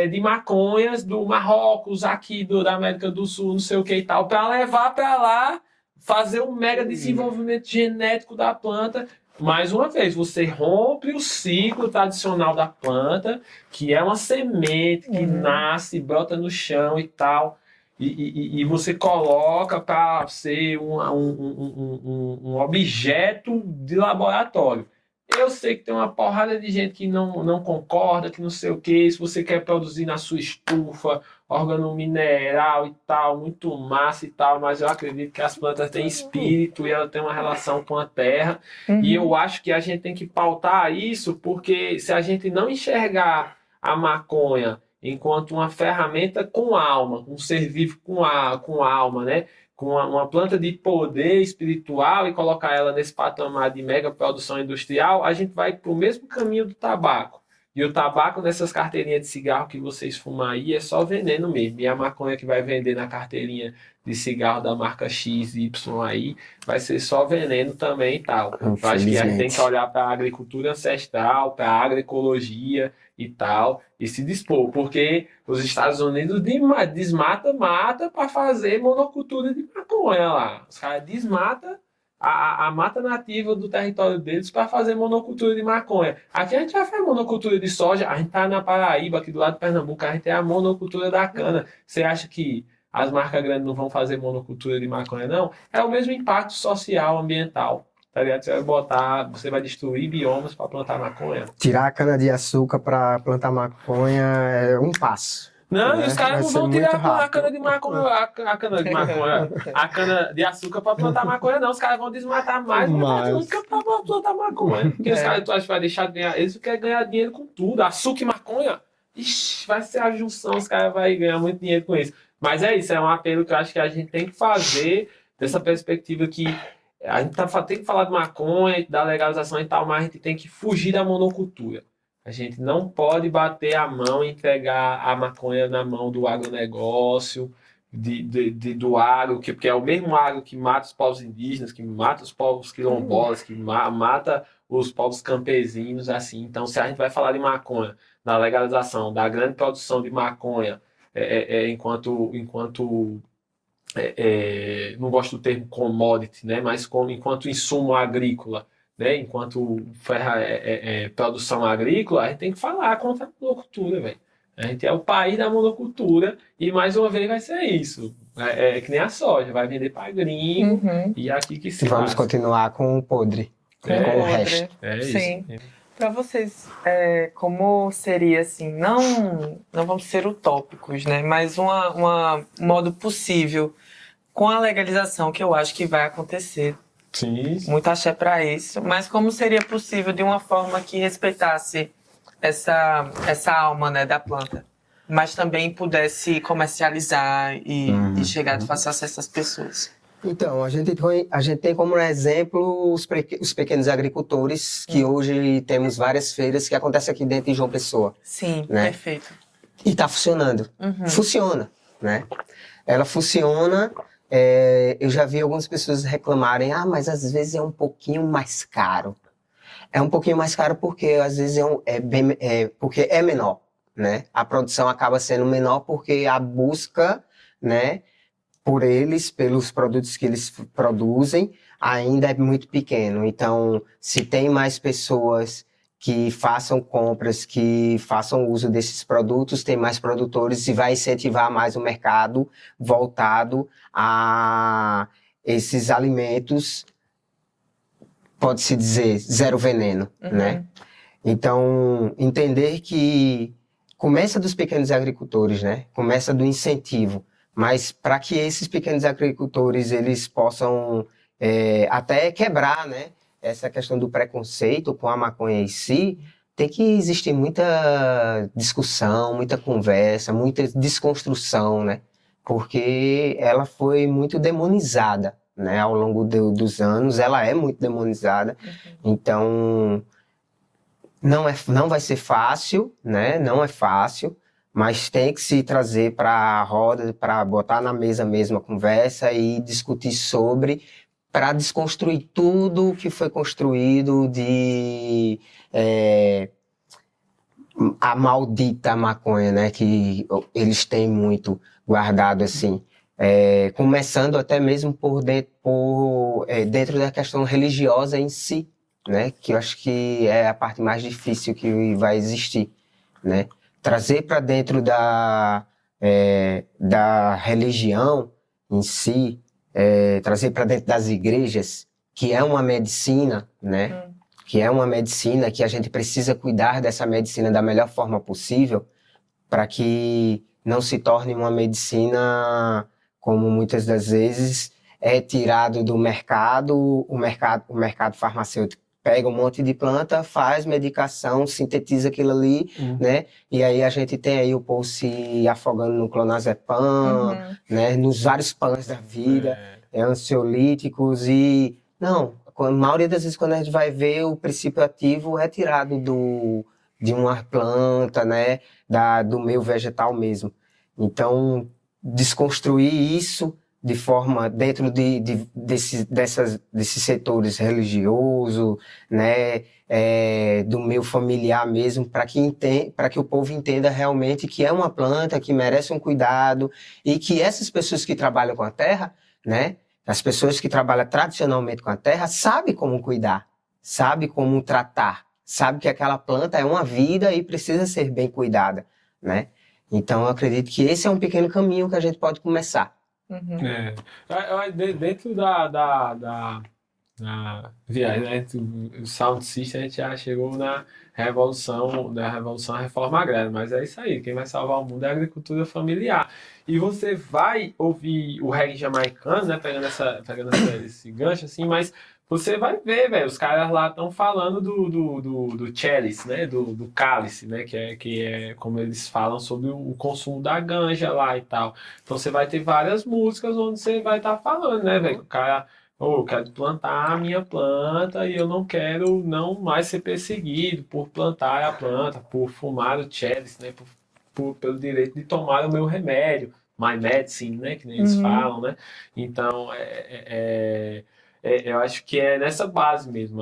De maconhas do Marrocos, aqui da América do Sul, não sei o que e tal, para levar para lá, fazer um mega desenvolvimento genético da planta. Mais uma vez, você rompe o ciclo tradicional da planta, que é uma semente que nasce, brota no chão e tal, e você coloca para ser um objeto de laboratório. Eu sei que tem uma porrada de gente que não concorda, que não sei o que. Se você quer produzir na sua estufa, órgano mineral e tal, muito massa e tal, mas eu acredito que as plantas têm espírito e elas têm uma relação com a terra. E eu acho que a gente tem que pautar isso, porque se a gente não enxergar a maconha enquanto uma ferramenta com alma, um ser vivo com alma, né? Com uma planta de poder espiritual e colocar ela nesse patamar de mega produção industrial, a gente vai para o mesmo caminho do tabaco. E o tabaco nessas carteirinhas de cigarro que vocês fumam aí é só veneno mesmo. E a maconha que vai vender na carteirinha de cigarro da marca X, Y aí, vai ser só veneno também e tal. Eu acho que a gente tem que olhar para a agricultura ancestral, para a agroecologia e tal, e se dispor, porque os Estados Unidos mata para fazer monocultura de maconha lá. Os caras desmatam a mata nativa do território deles para fazer monocultura de maconha. Aqui a gente já faz monocultura de soja, a gente tá na Paraíba, aqui do lado de Pernambuco, a gente tem a monocultura da cana. Você acha que as marcas grandes não vão fazer monocultura de maconha, não? É o mesmo impacto social, ambiental. Tá ligado? Você vai destruir biomas para plantar maconha. Tirar a cana-de-açúcar para plantar maconha é um passo. Não, né? E os caras não vão tirar a cana de maconha, a cana de açúcar para plantar maconha, não. Os caras vão desmatar mais açúcar para plantar maconha. Porque os caras, tu acha que vai deixar de ganhar? Eles querem ganhar dinheiro com tudo. Açúcar e maconha, ixi, vai ser a junção, os caras vão ganhar muito dinheiro com isso. Mas é isso, é um apelo que eu acho que a gente tem que fazer dessa perspectiva que a gente tem que falar de maconha, da legalização e tal, mas a gente tem que fugir da monocultura. A gente não pode bater a mão e entregar a maconha na mão do agronegócio, do agro, porque é o mesmo agro que mata os povos indígenas, que mata os povos quilombolas, que mata os povos campesinos, assim. Então, se a gente vai falar de maconha, da legalização, da grande produção de maconha, enquanto não gosto do termo commodity, né? Mas enquanto insumo agrícola, né? Enquanto produção agrícola, a gente tem que falar contra a monocultura, velho. A gente é o país da monocultura e mais uma vez vai ser isso. Que nem a soja, vai vender para gringo e aqui que se Vamos continuar com o podre, com o resto. Sim. Para vocês, como seria assim, não vamos ser utópicos, né? Mas um modo possível com a legalização, que eu acho que vai acontecer. Sim. Muito axé para isso. Mas como seria possível de uma forma que respeitasse essa alma, né, da planta, mas também pudesse comercializar e chegar de fácil acesso às pessoas? Então, a gente tem como exemplo os pequenos agricultores, que hoje temos várias feiras que acontecem aqui dentro de João Pessoa. Sim, né? perfeito. E está funcionando. Funciona, né? Ela funciona. Eu já vi algumas pessoas reclamarem, mas às vezes é um pouquinho mais caro. É um pouquinho mais caro porque às vezes porque é menor, né? A produção acaba sendo menor porque a busca, né, por eles, pelos produtos que eles produzem, ainda é muito pequeno. Então, se tem mais pessoas que façam compras, que façam uso desses produtos, tem mais produtores e vai incentivar mais o mercado voltado a esses alimentos, pode-se dizer, zero veneno, né? Então, entender que começa dos pequenos agricultores, né? Começa do incentivo. Mas para que esses pequenos agricultores eles possam até quebrar, né, essa questão do preconceito com a maconha em si, tem que existir muita discussão, muita conversa, muita desconstrução, né? Porque ela foi muito demonizada, né? Ao longo dos anos, ela é muito demonizada. Então, não vai ser fácil, né? Não é fácil. Mas tem que se trazer para a roda, para botar na mesa mesmo a conversa e discutir sobre, para desconstruir tudo que foi construído de a maldita maconha, né? Que eles têm muito guardado assim. Começando até mesmo dentro da questão religiosa em si, né? Que eu acho que é a parte mais difícil que vai existir, né? Trazer para dentro da religião em si, trazer para dentro das igrejas, que é uma medicina, né? Que é uma medicina que a gente precisa cuidar dessa medicina da melhor forma possível, para que não se torne uma medicina como muitas das vezes é tirado do mercado, o mercado farmacêutico pega um monte de planta, faz medicação, sintetiza aquilo ali, né? E aí a gente tem aí o povo se afogando no clonazepam, né? Nos vários pães da vida, ansiolíticos e... Não, a maioria das vezes quando a gente vai ver o princípio ativo é tirado de uma planta, né? Do meio vegetal mesmo. Então, desconstruir isso de forma dentro desses setores religioso, né, do meio familiar mesmo, para que o povo entenda realmente que é uma planta que merece um cuidado e que essas pessoas que trabalham com a terra, né, as pessoas que trabalham tradicionalmente com a terra, sabem como cuidar, sabem como tratar, sabem que aquela planta é uma vida e precisa ser bem cuidada, né? Então, eu acredito que esse é um pequeno caminho que a gente pode começar. Dentro da viagem, né, o Sound System, a gente já chegou na revolução, à reforma agrária, mas é isso aí, quem vai salvar o mundo é a agricultura familiar. E você vai ouvir o reggae jamaicano, né, pegando esse gancho assim, mas você vai ver, velho, os caras lá estão falando do chalice, né, do cálice, né, que é como eles falam sobre o consumo da ganja lá e tal. Então você vai ter várias músicas onde você vai estar falando, né, velho, o cara... eu quero plantar a minha planta e eu não quero não mais ser perseguido por plantar a planta, por fumar o chalice, né? Pelo direito de tomar o meu remédio, my medicine, né? Que nem eles falam, né? Então, eu acho que é nessa base mesmo,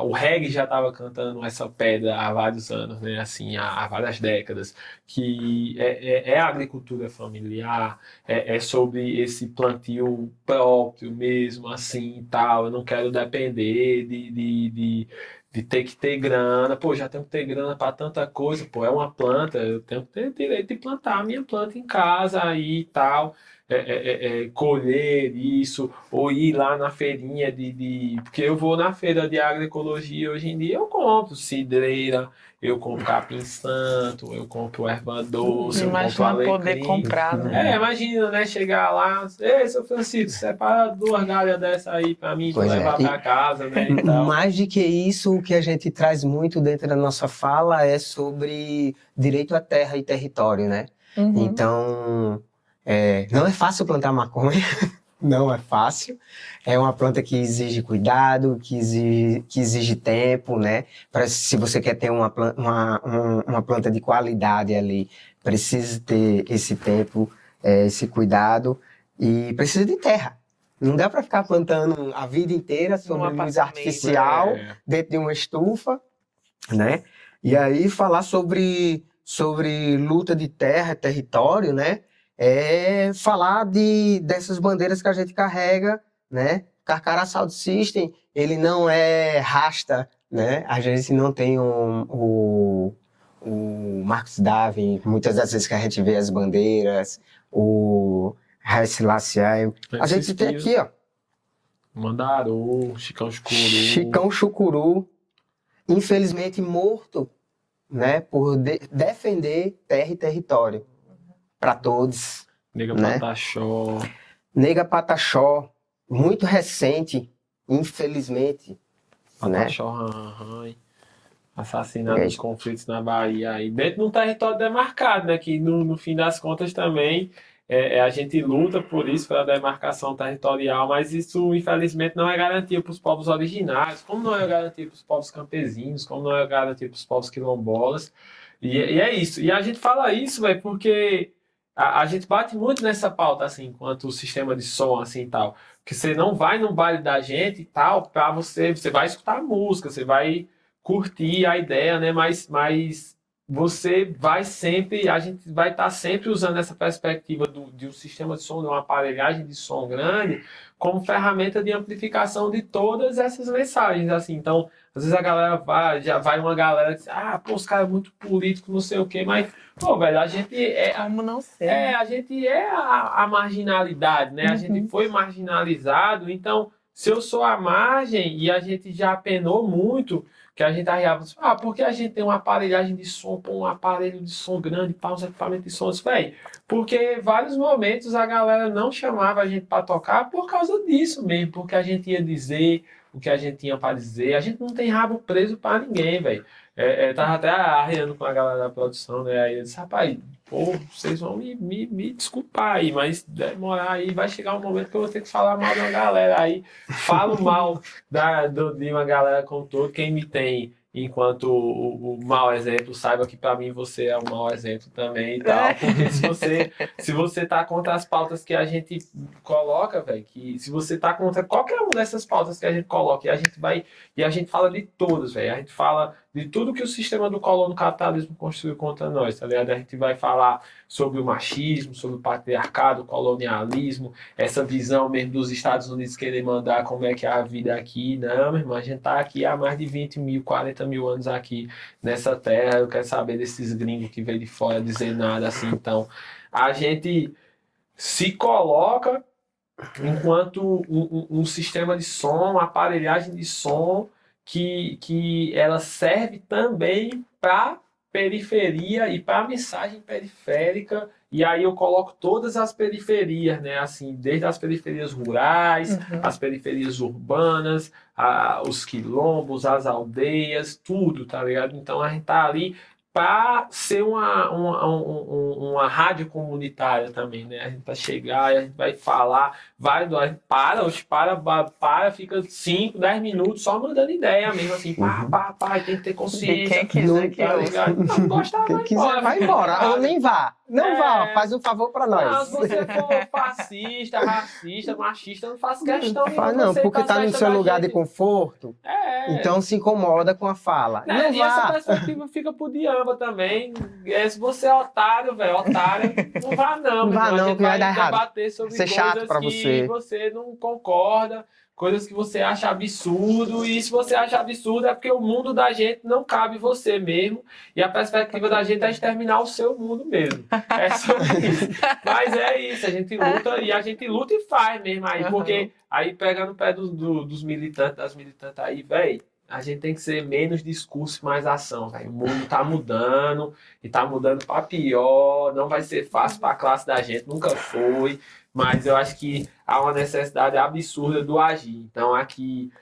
o reggae já estava cantando essa pedra há vários anos, né? Assim, há várias décadas, que é a agricultura familiar, é sobre esse plantio próprio mesmo, assim, e tal. Eu não quero depender de ter que ter grana. Pô, já tenho que ter grana para tanta coisa. Pô, é uma planta, eu tenho que ter direito de plantar a minha planta em casa aí e tal. Colher isso, ou ir lá na feirinha porque eu vou na feira de agroecologia hoje em dia, eu compro cidreira, eu compro capim santo, eu compro erva doce, eu compro Imagina alecrim. poder comprar, né? Imagina, né, chegar lá, ei, seu Francisco, separa 2 galhas dessa aí pra mim, Pois levar pra casa, né, e tal. Mais do que isso, o que a gente traz muito dentro da nossa fala é sobre direito à terra e território, né? Então, não é fácil plantar maconha, não é fácil. É uma planta que exige cuidado, que exige tempo, né? Se você quer ter uma planta de qualidade ali, precisa ter esse tempo, esse cuidado e precisa de terra. Não dá para ficar plantando a vida inteira sobre luz artificial, dentro de uma estufa, né? E aí falar sobre luta de terra, território, né? É falar dessas bandeiras que a gente carrega, né? Carcará Sound System, ele não é rasta, né? A gente não tem o Marcus Darwin, muitas das vezes que a gente vê as bandeiras, o Haile Selassie. A gente tem aqui, ó. Mandaru, Chicão Chucuru. Chicão Chucuru, infelizmente morto, né? Por defender terra e território para todos. Nega né? Pataxó. Nega Pataxó, muito recente, infelizmente. Pataxó Ranran. Assassinado nos conflitos na Bahia. Aí dentro de um território demarcado, né? Que no fim das contas também a gente luta por isso, pela demarcação territorial, mas isso infelizmente não é garantia para os povos originários, como não é garantia para os povos campesinos, como não é garantia para os povos quilombolas. E é isso. E a gente fala isso, velho, porque a gente bate muito nessa pauta, assim, enquanto o sistema de som, assim, e tal. Que você não vai num baile da gente e tal, para você vai escutar música, você vai curtir a ideia, né? Mas você vai sempre, a gente vai estar sempre usando essa perspectiva de um sistema de som, de uma aparelhagem de som grande, como ferramenta de amplificação de todas essas mensagens, assim. Então, às vezes a galera já vai uma galera que diz, pô, os caras muito políticos, não sei o quê, mas, pô, velho, a gente Como não ser? a gente a marginalidade, né? A gente foi marginalizado, então, se eu sou a margem e a gente já penou muito, que a gente arriava, porque a gente tem uma aparelhagem de som, um aparelho de som grande, uns equipamentos de som, velho. Porque vários momentos a galera não chamava a gente para tocar por causa disso mesmo, porque a gente ia dizer o que a gente tinha para dizer. A gente não tem rabo preso para ninguém, velho. Tava até arreando com a galera da produção, né? Aí eu disse, rapaz, pô, vocês vão me desculpar aí, mas demorar aí, vai chegar um momento que eu vou ter que falar mal de uma galera aí. Falo mal de uma galera como todo, quem me tem enquanto o mau exemplo, saiba que para mim você é um mau exemplo também e tal, porque se você tá contra as pautas que a gente coloca, velho, que se você tá contra qualquer uma dessas pautas que a gente coloca, e a gente fala de todas, velho, a gente fala de tudo que o sistema do colono capitalismo construiu contra nós, tá ligado? A gente vai falar sobre o machismo, sobre o patriarcado, o colonialismo, essa visão mesmo dos Estados Unidos querer mandar como é que é a vida aqui. Não, meu irmão, a gente tá aqui há mais de 20 mil, 40 mil anos aqui nessa terra. Eu quero saber desses gringos que veio de fora dizer nada assim. Então, a gente se coloca enquanto um sistema de som, uma aparelhagem de som que ela serve também para periferia e para mensagem periférica, e aí eu coloco todas as periferias, né, assim, desde as periferias rurais, as periferias urbanas, os quilombos, as aldeias, tudo, tá ligado? Então a gente tá ali para ser uma rádio comunitária também, né? A gente vai chegar e a gente vai falar, a gente para, fica 5, 10 minutos só mandando ideia mesmo, assim, tem que ter consciência. Quem quiser que tá ligado? Não gostar, Quem quiser vai embora. Ou nem vá. Não vá, faz um favor pra nós. Não, se você for fascista, racista, machista, não faço questão. Não, porque tá no seu lugar de conforto, então se incomoda com a fala. Não e vá. essa perspectiva fica pro Diamba também. Se você é otário, velho, não vá não. Não vá não, que vai dar errado. Debater sobre Ser chato coisas pra que você não concorda, coisas que você acha absurdo, e se você acha absurdo é porque o mundo da gente não cabe você mesmo, e a perspectiva da gente é exterminar o seu mundo mesmo. É só isso. Mas é isso, a gente luta e faz mesmo aí, porque aí pega no pé dos militantes, das militantes aí, velho, a gente tem que ser menos discurso e mais ação, velho. O mundo tá mudando, e tá mudando pra pior, não vai ser fácil pra classe da gente, nunca foi. mas eu acho que há uma necessidade absurda do agir. Então aqui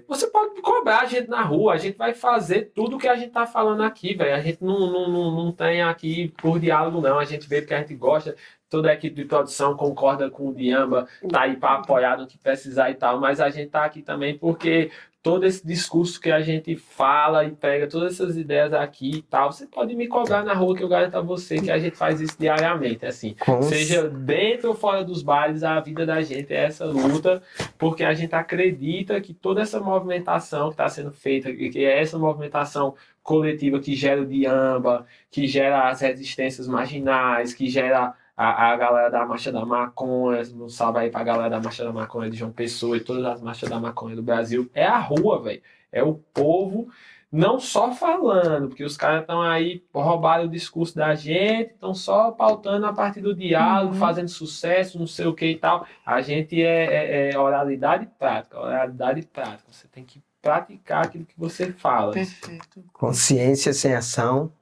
você pode cobrar a gente na rua, a gente vai fazer tudo o que a gente tá falando aqui, velho. A gente não tem aqui por diálogo, não. A gente vê porque a gente gosta. Toda a equipe de produção concorda com o Diamba, tá aí para apoiar no que precisar e tal, mas a gente tá aqui também porque todo esse discurso que a gente fala e pega todas essas ideias aqui e tal, você pode me cobrar na rua que eu garanto a você que a gente faz isso diariamente, assim. Seja dentro ou fora dos bares, a vida da gente é essa luta, porque a gente acredita que toda essa movimentação que está sendo feita, que é essa movimentação coletiva que gera o Diamba, que gera as resistências marginais, que gera a galera da Marcha da Maconha, um salve aí pra galera da Marcha da Maconha de João Pessoa e todas as marchas da maconha do Brasil. É a rua, velho. É o povo, não só falando, porque os caras estão aí, roubaram o discurso da gente, estão só pautando a partir do diálogo, fazendo sucesso, não sei o que e tal. A gente é oralidade prática, oralidade prática. Você tem que praticar aquilo que você fala. Perfeito. Consciência sem ação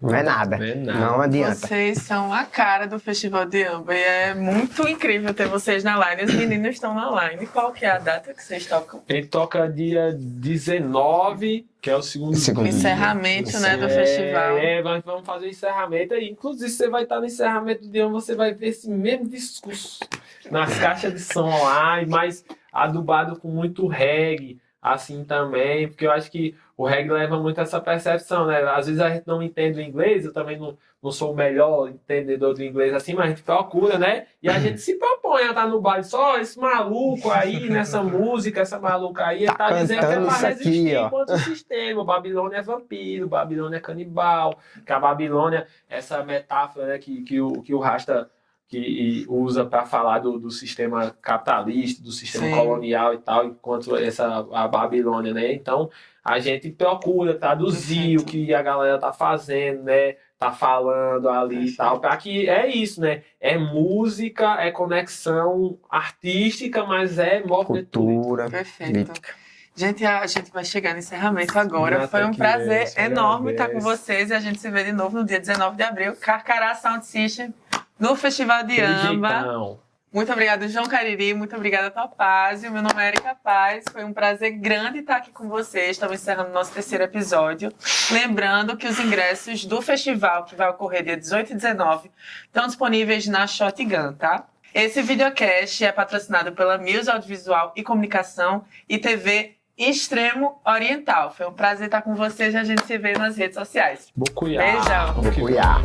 não é nada. Não adianta. Vocês são a cara do Festival Diamba e é muito incrível ter vocês na line. Os meninos estão na line. Qual que é a data que vocês tocam? Ele toca dia 19, que é o segundo encerramento, né, do festival. Nós vamos fazer o encerramento aí. Inclusive, você vai estar no encerramento do Diamba, você vai ver esse mesmo discurso nas caixas de som lá, mas adubado com muito reggae, assim também, porque eu acho que o reggae leva muito essa percepção, né? Às vezes a gente não entende o inglês, eu também não sou o melhor entendedor do inglês assim, mas a gente procura, né? E a gente se propõe a estar no baile, só esse maluco aí, nessa música, essa maluca aí, ele tá dizendo que é pra resistir contra o sistema. Babilônia é vampiro, Babilônia é canibal, que a Babilônia, essa metáfora, né, que o Rasta que usa para falar do sistema capitalista, do sistema colonial e tal, enquanto a Babilônia, né? Então, a gente procura traduzir o que a galera tá fazendo, né? Tá falando ali e tal, para que é isso, né? É música, é conexão artística, mas é cultura. Perfeito. Gente, a gente vai chegar no encerramento agora. Foi um prazer enorme estar com vocês e a gente se vê de novo no dia 19 de abril, Carcará Sound System, no Festival Diamba. Muito obrigada, João Cariri. Muito obrigada, Topázio. Meu nome é Erika Paz. Foi um prazer grande estar aqui com vocês. Estamos encerrando o nosso 3º episódio. Lembrando que os ingressos do festival, que vai ocorrer dia 18 e 19, estão disponíveis na Shotgun, tá? Esse videocast é patrocinado pela Mills Audiovisual e Comunicação e TV Extremo Oriental. Foi um prazer estar com vocês e a gente se vê nas redes sociais. Bocuiá. Beijão. Bocuiá.